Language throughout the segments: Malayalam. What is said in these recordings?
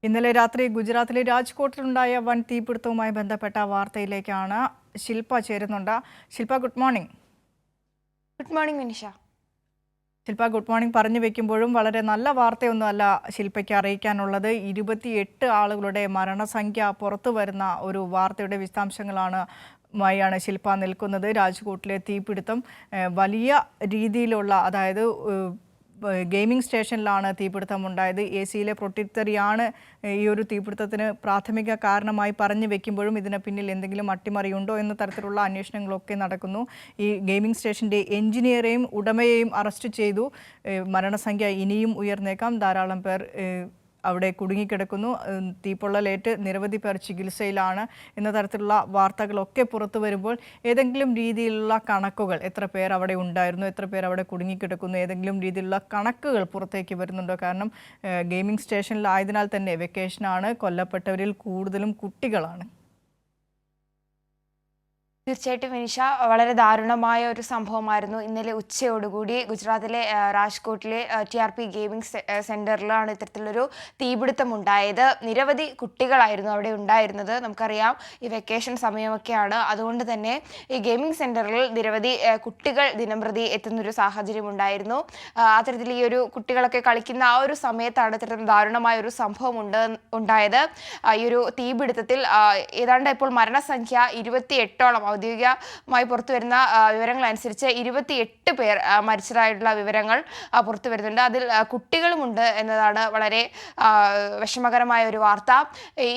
ഇന്നലെ രാത്രി ഗുജറാത്തിലെ രാജ്കോട്ടിലുണ്ടായ വൻ തീപിടുത്തവുമായി ബന്ധപ്പെട്ട വാർത്തയിലേക്കാണ് ശില്പ ചേരുന്നുണ്ട്. Shilpa, good morning. Good morning Vinisha. Shilpa, good morning പറഞ്ഞു വെക്കുമ്പോഴും വളരെ നല്ല വാർത്തയൊന്നുമല്ല ശില്പയ്ക്ക് അറിയിക്കാനുള്ളത്. 28 ആളുകളുടെ മരണസംഖ്യ പുറത്തു വരുന്ന ഒരു വാർത്തയുടെ വിശദാംശങ്ങളാണ് ാണ് ശില്പ നിൽക്കുന്നത്. രാജ്കോട്ടിലെ തീപിടുത്തം വലിയ രീതിയിലുള്ള, അതായത് ഗെയിമിംഗ് സ്റ്റേഷനിലാണ് തീപിടുത്തമുണ്ടായത്. AC-യിലെ പൊട്ടിത്തെറിയാണ് ഈ ഒരു തീപിടുത്തത്തിന് പ്രാഥമിക കാരണമായി പറഞ്ഞു വെക്കുമ്പോഴും ഇതിന് പിന്നിൽ എന്തെങ്കിലും അട്ടിമറിയുണ്ടോ എന്ന തരത്തിലുള്ള അന്വേഷണങ്ങളൊക്കെ നടക്കുന്നു. ഈ ഗെയിമിംഗ് സ്റ്റേഷൻ്റെ എഞ്ചിനീയറെയും ഉടമയെയും അറസ്റ്റ് ചെയ്തു. മരണസംഖ്യ ഇനിയും ഉയർന്നേക്കാം. ധാരാളം പേർ അവിടെ കുടുങ്ങിക്കിടക്കുന്നു. തീപ്പൊള്ളലേറ്റ് നിരവധി പേർ ചികിത്സയിലാണ് എന്ന തരത്തിലുള്ള വാർത്തകളൊക്കെ പുറത്തു വരുമ്പോൾ ഏതെങ്കിലും രീതിയിലുള്ള കണക്കുകൾ, എത്ര പേർ അവിടെ ഉണ്ടായിരുന്നു, എത്ര പേർ അവിടെ കുടുങ്ങിക്കിടക്കുന്നു, ഏതെങ്കിലും രീതിയിലുള്ള കണക്കുകൾ പുറത്തേക്ക് വരുന്നുണ്ടോ? കാരണം ഗെയിമിംഗ് സ്റ്റേഷനിലായതിനാൽ തന്നെ വെക്കേഷനാണ്. കൊല്ലപ്പെട്ടവരിൽ കൂടുതലും കുട്ടികളാണ്. തീർച്ചയായിട്ടും വിനിഷ, വളരെ ദാരുണമായ ഒരു സംഭവമായിരുന്നു. ഇന്നലെ ഉച്ചയോടുകൂടി ഗുജറാത്തിലെ രാജ്കോട്ടിലെ TRP ഗെയിമിംഗ് സെന്ററിലാണ് ഇത്തരത്തിലൊരു തീപിടുത്തം ഉണ്ടായത്. നിരവധി കുട്ടികളായിരുന്നു അവിടെ ഉണ്ടായിരുന്നത്. നമുക്കറിയാം, ഈ വെക്കേഷൻ സമയമൊക്കെയാണ്. അതുകൊണ്ട് തന്നെ ഈ ഗെയിമിംഗ് സെന്ററിൽ നിരവധി കുട്ടികൾ ദിനംപ്രതി എത്തുന്നൊരു സാഹചര്യം ഉണ്ടായിരുന്നു. അത്തരത്തിൽ ഈ ഒരു കുട്ടികളൊക്കെ കളിക്കുന്ന ആ ഒരു സമയത്താണ് ഇത്തരത്തിൽ ദാരുണമായ ഒരു സംഭവം ഉണ്ടായത്. ഈ ഒരു തീപിടുത്തത്തിൽ ഏതാണ്ട് ഇപ്പോൾ മരണസംഖ്യ 28ഓളം ഔദ്യോഗികമായി പുറത്തു വരുന്ന വിവരങ്ങൾ അനുസരിച്ച് 28 പേർ മരിച്ചതായിട്ടുള്ള വിവരങ്ങൾ പുറത്തു വരുന്നുണ്ട്. അതിൽ കുട്ടികളുമുണ്ട് എന്നതാണ് വളരെ വിഷമകരമായ ഒരു വാർത്ത.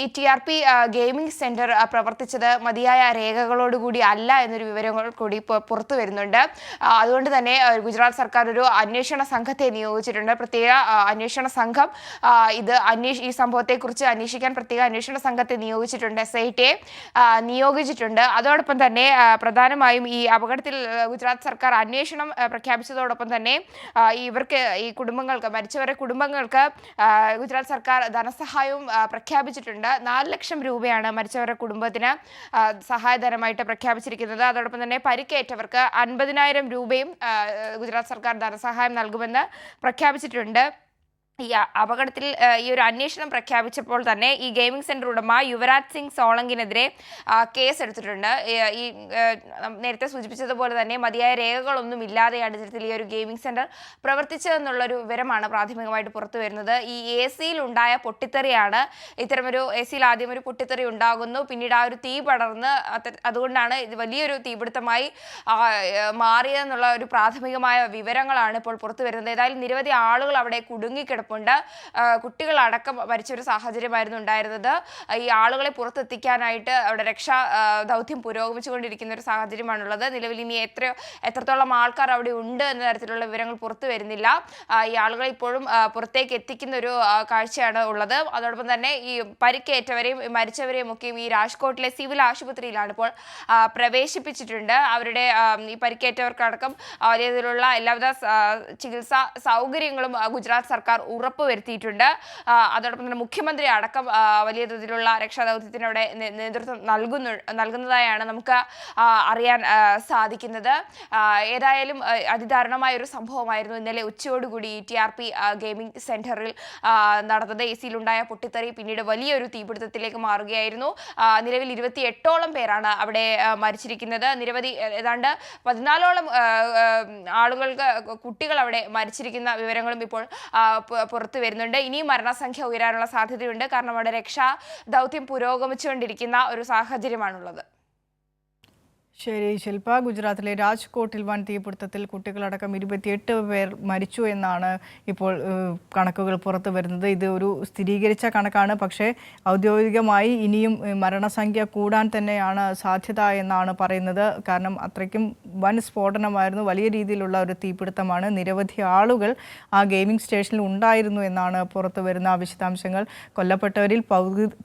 ഈ TRP ഗെയിമിംഗ് സെന്റർ പ്രവർത്തിച്ചത് മതിയായ രേഖകളോടുകൂടി അല്ല എന്നൊരു വിവരങ്ങൾ കൂടി പുറത്തു വരുന്നുണ്ട്. അതുകൊണ്ട് തന്നെ ഗുജറാത്ത് സർക്കാർ ഒരു അന്വേഷണ സംഘത്തെ നിയോഗിച്ചിട്ടുണ്ട്. പ്രത്യേക അന്വേഷണ സംഘം ഈ സംഭവത്തെക്കുറിച്ച് അന്വേഷിക്കാൻ പ്രത്യേക അന്വേഷണ സംഘത്തെ നിയോഗിച്ചിട്ടുണ്ട്. SIT നിയോഗിച്ചിട്ടുണ്ട്. അതോടൊപ്പം തന്നെ പ്രധാനമായും ഈ അപകടത്തിൽ ഗുജറാത്ത് സർക്കാർ അന്വേഷണം പ്രഖ്യാപിച്ചതോടൊപ്പം തന്നെ ഈ കുടുംബങ്ങൾക്ക്, മരിച്ചവരുടെ കുടുംബങ്ങൾക്ക് ഗുജറാത്ത് സർക്കാർ ധനസഹായവും പ്രഖ്യാപിച്ചിട്ടുണ്ട്. 4 ലക്ഷം രൂപയാണ് മരിച്ചവരുടെ കുടുംബത്തിന് സഹായധനമായിട്ട് പ്രഖ്യാപിച്ചിരിക്കുന്നത്. അതോടൊപ്പം തന്നെ പരിക്കേറ്റവർക്ക് 50,000 രൂപയും ഗുജറാത്ത് സർക്കാർ ധനസഹായം നൽകുമെന്ന് പ്രഖ്യാപിച്ചിട്ടുണ്ട്. ഈ അപകടത്തിൽ ഈ ഒരു അന്വേഷണം പ്രഖ്യാപിച്ചപ്പോൾ തന്നെ ഈ ഗെയിമിംഗ് സെന്റർ ഉടമ യുവരാജ് സിംഗ് സോളങ്കിനെതിരെ കേസ് എടുത്തിട്ടുണ്ട്. ഈ നേരത്തെ സൂചിപ്പിച്ചതുപോലെ തന്നെ മതിയായ രേഖകളൊന്നും ഇല്ലാതെയാണ് ഇത്തരത്തിൽ ഈ ഒരു ഗെയിമിംഗ് സെന്റർ പ്രവർത്തിച്ചതെന്നുള്ളൊരു വിവരമാണ് പ്രാഥമികമായിട്ട് പുറത്തു വരുന്നത്. ഈ AC-യിൽ ഉണ്ടായ പൊട്ടിത്തെറിയാണ് ഇത്തരമൊരു AC-യിൽ ആദ്യം ഒരു പൊട്ടിത്തെറി ഉണ്ടാകുന്നു, പിന്നീട് ആ ഒരു തീ പടർന്ന് അതുകൊണ്ടാണ് ഇത് വലിയൊരു തീപിടുത്തമായി മാറിയതെന്നുള്ള ഒരു പ്രാഥമികമായ വിവരങ്ങളാണ് ഇപ്പോൾ പുറത്തു വരുന്നത്. ഏതായാലും നിരവധി ആളുകൾ അവിടെ കുടുങ്ങിക്കിടപ്പുണ്ട്. കുട്ടികളടക്കം മരിച്ചൊരു സാഹചര്യമായിരുന്നു ഉണ്ടായിരുന്നത്. ഈ ആളുകളെ പുറത്തെത്തിക്കാനായിട്ട് അവിടെ രക്ഷാ ദൗത്യം പുരോഗമിച്ചുകൊണ്ടിരിക്കുന്ന ഒരു സാഹചര്യമാണുള്ളത്. നിലവിൽ ഇനി എത്രത്തോളം ആൾക്കാർ അവിടെ ഉണ്ട് എന്ന തരത്തിലുള്ള വിവരങ്ങൾ പുറത്തു വരുന്നില്ല. ഈ ആളുകളെ ഇപ്പോഴും പുറത്തേക്ക് എത്തിക്കുന്ന ഒരു കാഴ്ചയാണ് ഉള്ളത്. അതോടൊപ്പം തന്നെ ഈ പരിക്കേറ്റവരെയും മരിച്ചവരെയും ഒക്കെയും ഈ രാജ്കോട്ടിലെ സിവിൽ ആശുപത്രിയിലാണ് ഇപ്പോൾ പ്രവേശിപ്പിച്ചിട്ടുണ്ട്. അവരുടെ ഈ പരിക്കേറ്റവർക്കടക്കം വലിയ രീതിയിലുള്ള എല്ലാവിധ ചികിത്സാ സൗകര്യങ്ങളും ഗുജറാത്ത് സർക്കാർ ഉറപ്പുവരുത്തിയിട്ടുണ്ട്. അതോടൊപ്പം തന്നെ മുഖ്യമന്ത്രി അടക്കം വലിയ തോതിലുള്ള രക്ഷാദൗത്യത്തിനവിടെ നേതൃത്വം നൽകുന്നതായാണ് നമുക്ക് അറിയാൻ സാധിക്കുന്നത്. ഏതായാലും അതിദാരുണമായ ഒരു സംഭവമായിരുന്നു ഇന്നലെ ഉച്ചയോടുകൂടി TRP ഗെയിമിംഗ് സെന്ററിൽ നടന്നത്. AC-യിലുണ്ടായ പൊട്ടിത്തെറി പിന്നീട് വലിയൊരു തീപിടുത്തത്തിലേക്ക് മാറുകയായിരുന്നു. നിലവിൽ 28ഓളം പേരാണ് അവിടെ മരിച്ചിരിക്കുന്നത്. നിരവധി ഏതാണ്ട് 14ഓളം കുട്ടികൾ അവിടെ മരിച്ചിരിക്കുന്ന വിവരങ്ങളും ഇപ്പോൾ പുറത്തു വരുന്നുണ്ട്. ഇനിയും മരണസംഖ്യ ഉയരാനുള്ള സാധ്യതയുണ്ട്. കാരണം അവിടെ രക്ഷാ ദൗത്യം പുരോഗമിച്ചുകൊണ്ടിരിക്കുന്ന ഒരു സാഹചര്യമാണുള്ളത്. ശരി ശില്പ, ഗുജറാത്തിലെ രാജ്കോട്ടിൽ വൻ തീപിടുത്തത്തിൽ കുട്ടികളടക്കം 28 പേർ മരിച്ചു എന്നാണ് ഇപ്പോൾ കണക്കുകൾ പുറത്തു വരുന്നത്. ഇത് ഒരു സ്ഥിരീകരിച്ച കണക്കാണ്. പക്ഷേ ഔദ്യോഗികമായി ഇനിയും മരണസംഖ്യ കൂടാൻ തന്നെയാണ് സാധ്യത എന്നാണ് പറയുന്നത്. കാരണം അത്രയ്ക്കും വൻ സ്ഫോടനമായിരുന്നു, വലിയ രീതിയിലുള്ള ഒരു തീപിടുത്തമാണ്. നിരവധി ആളുകൾ ആ ഗെയിമിംഗ് സ്റ്റേഷനിൽ ഉണ്ടായിരുന്നു എന്നാണ് പുറത്തു വരുന്ന വിശദാംശങ്ങൾ. കൊല്ലപ്പെട്ടവരിൽ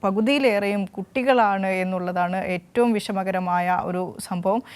പകുതിയിലേറെയും കുട്ടികളാണ് എന്നുള്ളതാണ് ഏറ്റവും വിഷമകരമായ ഒരു സംഭവം.